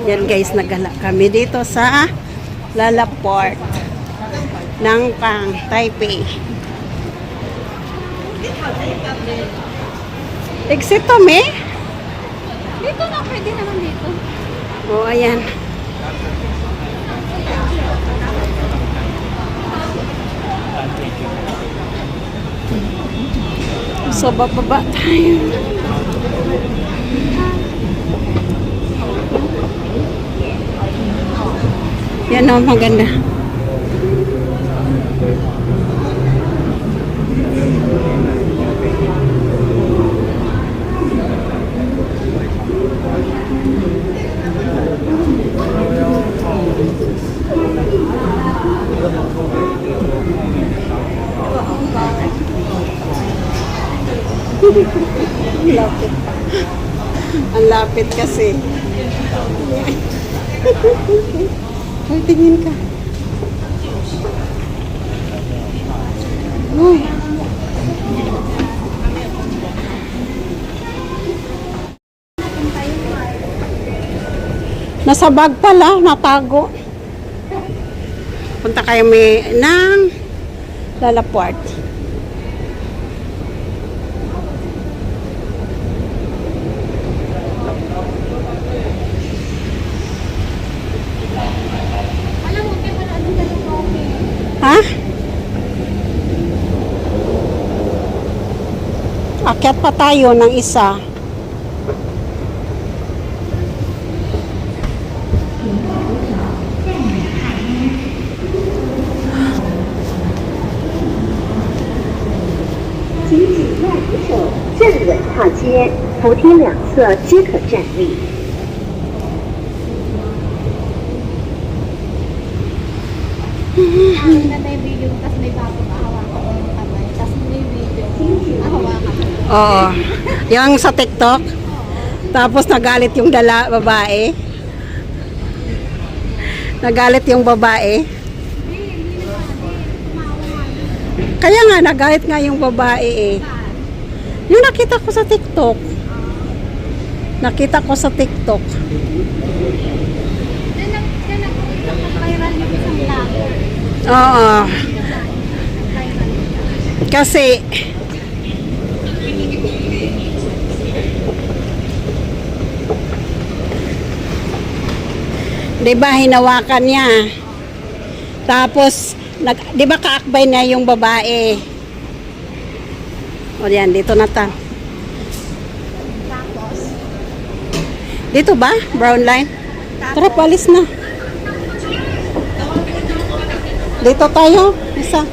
Yan guys, nagala kami dito sa Lalaport ng Pang Taipei. Exit to me? Dito na, pwede naman dito. O, ayan. So, bababa tayo. Yan o, maganda. Ang lapit. Ang lapit kasi. Ay, tingin ka. Uy. Nasa bag pala, natago. Punta kayo ng Lalaport. Ha? Akyat pa tayo ng isa. Maganda yung video mo, tapos may bago hawakan ko yung kamay. Tapos may video, hawakan ko. Oo. Yung sa TikTok. Tapos nagalit yung babae. Nagalit yung babae. Kaya nga, nagalit nga yung babae eh. Yung nakita ko sa TikTok. Nakita ko sa TikTok. Viral yung isang vlogger. Oo. Kasi diba hinawakan niya. Tapos diba kaakbay niya yung babae. O yan, dito na ta. Dito ba? Brown line? Tara, palis na. Dito tayo. Isa.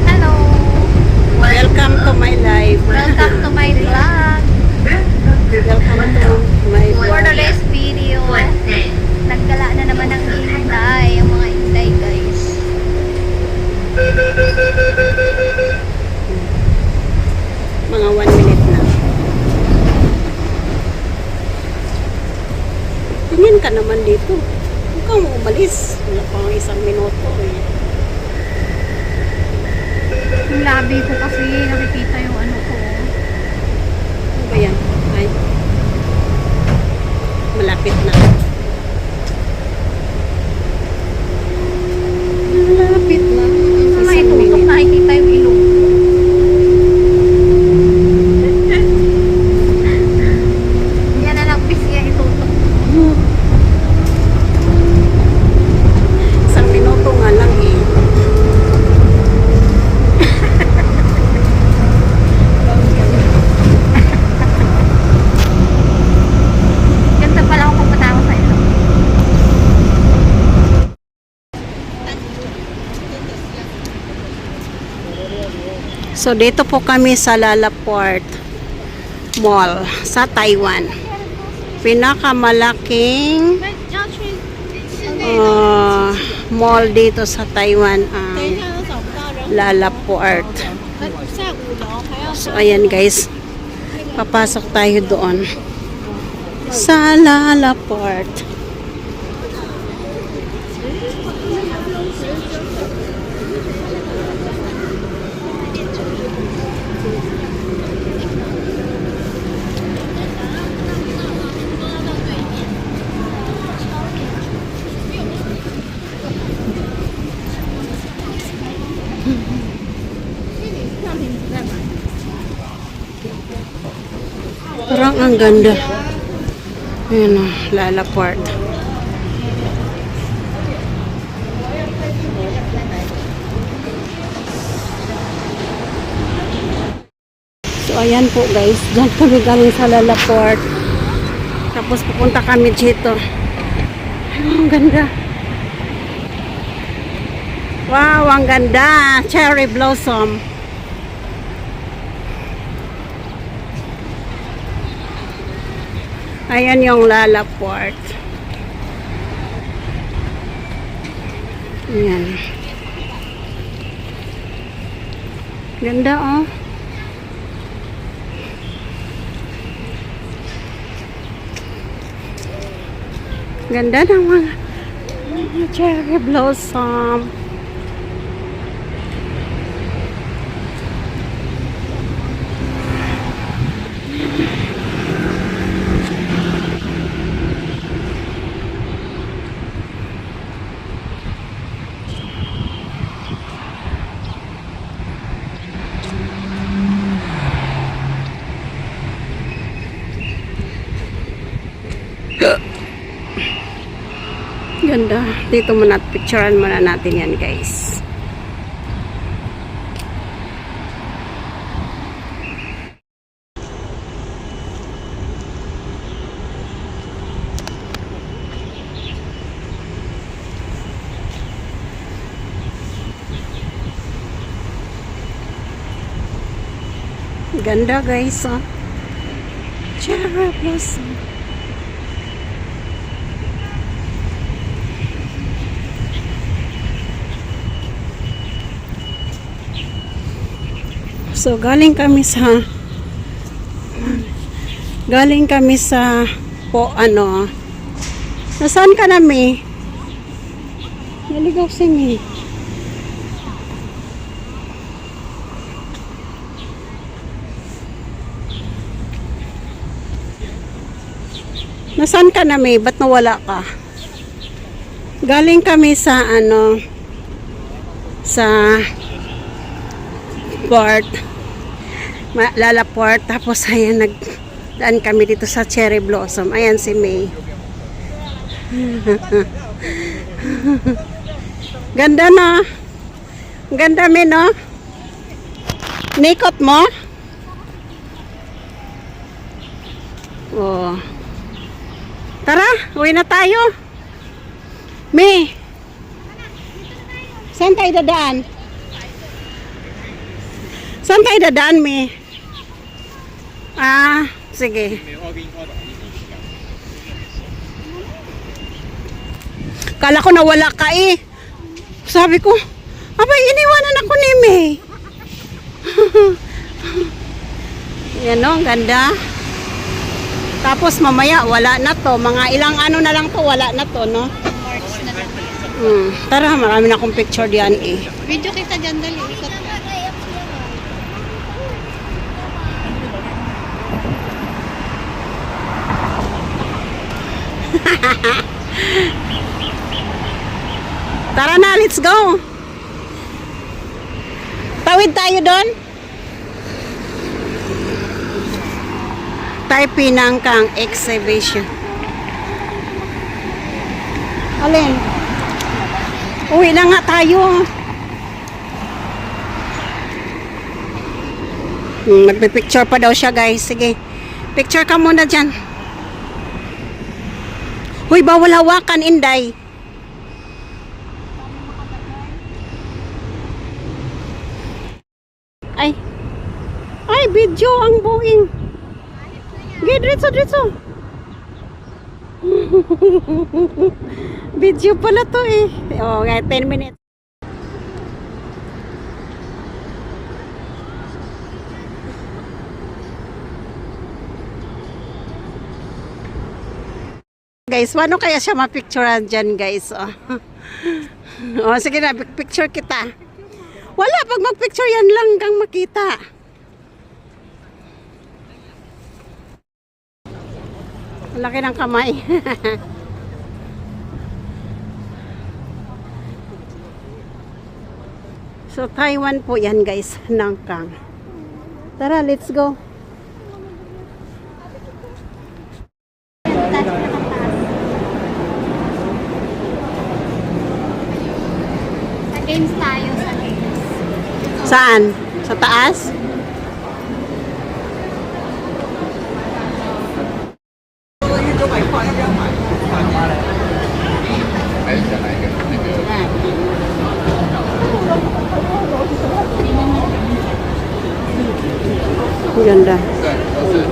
Hello! Welcome to my life. Welcome to my vlog. Welcome to my For vlog. today's video, nagdala na naman ng Inday. Ang mga Inday guys. Mga 1 minute na. Tingin ka naman dito. Huwag kang umalis. Wala pang 1 minuto eh. Yung labi ko kasi nakikita yung ano ko. Ano ba yan? Ay. Malapit na. Malapit na. May tutok, nakikita yung ilong. Yan na lang pisya itutok. 1 minuto nga lang eh. Ganda pala ako pagpatawa sa ilong. So dito po kami sa Lalaport Mall sa Taiwan. Pinakamalaking mall dito sa Taiwan ang Lalaport. So ayan guys, papasok tayo doon sa Lalaport. Parang ang ganda. Ayan o, Lalaport. So, ayan po guys. Diyan kami galing sa Lalaport. Tapos pupunta kami dito. Ang ganda. Wow, ang ganda. Cherry blossom. Ayan yung Lalaport. Ayan. Ganda oh. Ganda ng mga cherry blossom. Ganda. Dito muna, picturean muna natin yan guys. Ganda guys, oh. Cherry blossom. So galing kami sa po ano. Nasaan ka na, May? Naligaw si May. Nasaan ka na, May? Ba't nawala ka? Galing kami sa ano, sa port, Lalaport. Tapos ayan, nagdaan kami dito sa cherry blossom. Ayan si May. Ganda na. Ganda, May, no? Nikot mo? Oh. Tara, uwi na tayo. May, saan tayo dadaan? Saan tayo dadaan, May? Ah, sige. Kala ko nawala ka eh. Sabi ko, abay, iniwanan ako ni May. Yan o, ang ganda. Tapos mamaya, wala na to. Mga ilang ano na lang to, wala na to, no? March na lang. Tara, marami na akong picture diyan eh. Video kita dyan, dali. Ikot ka. Tara na, let's go. Tawid tayo doon. Tayo Pinangkang exhibition. Alin? Uwi na nga tayo. Magpipicture pa daw siya, guys. Sige. Picture ka muna dyan. Huy, bawal hawakan, Inday. Ay, video ang buing. Gay, diretso. Video pala to eh. Oh, 10 minutes. Guys, paano kaya siya mapicturean dyan, guys? Oh, sige na, picture kita. Wala, pag magpicture yan lang kang makita. Laki ng kamay. So, Taiwan po yan, guys. Nangkang. Tara, let's go. Touch na ng taas. Sa games tayo, sa games. Saan? Sa taas? Ang ganda. 对，都是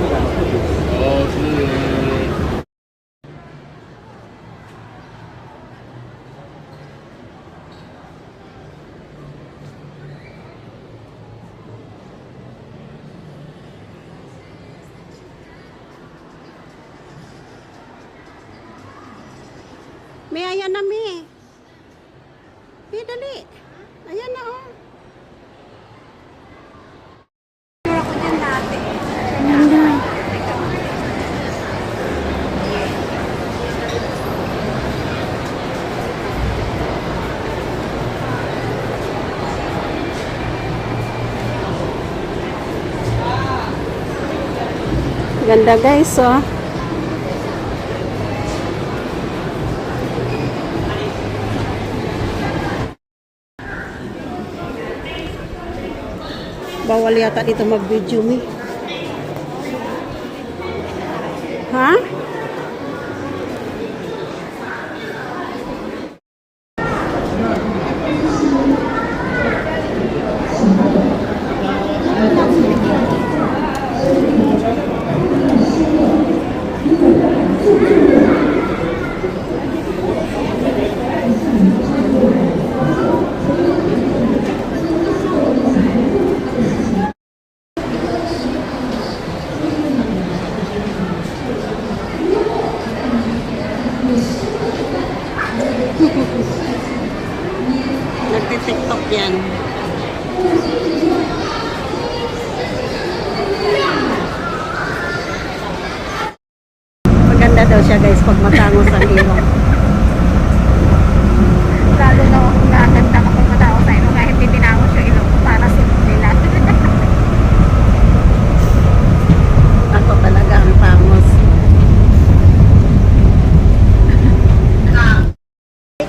May ayan na, May. May, dali. Ayan na, oh. Ako dyan dati. Ganda, guys, oh. Bawal yata dito mag-video, May. Ha? Nagtitiktok yan. Maganda daw siya, guys, pag matangos ang ilong. Lalo na akong gaganda kapag matao sa ilong kahit hindi tinawag yung ilong ko para simple nila. Ako talaga ang pangos.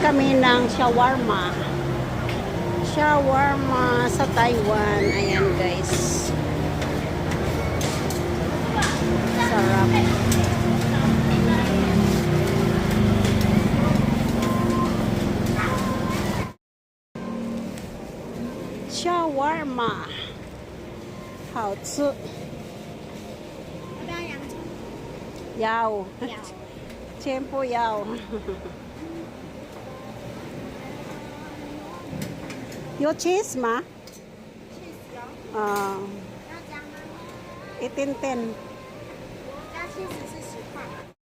Kami ng shawarma. Shawarma sa Taiwan. Ayan, guys. Sarap. Shawarma. 好吃。要。全部要。有 cheese 吗？啊，一点点。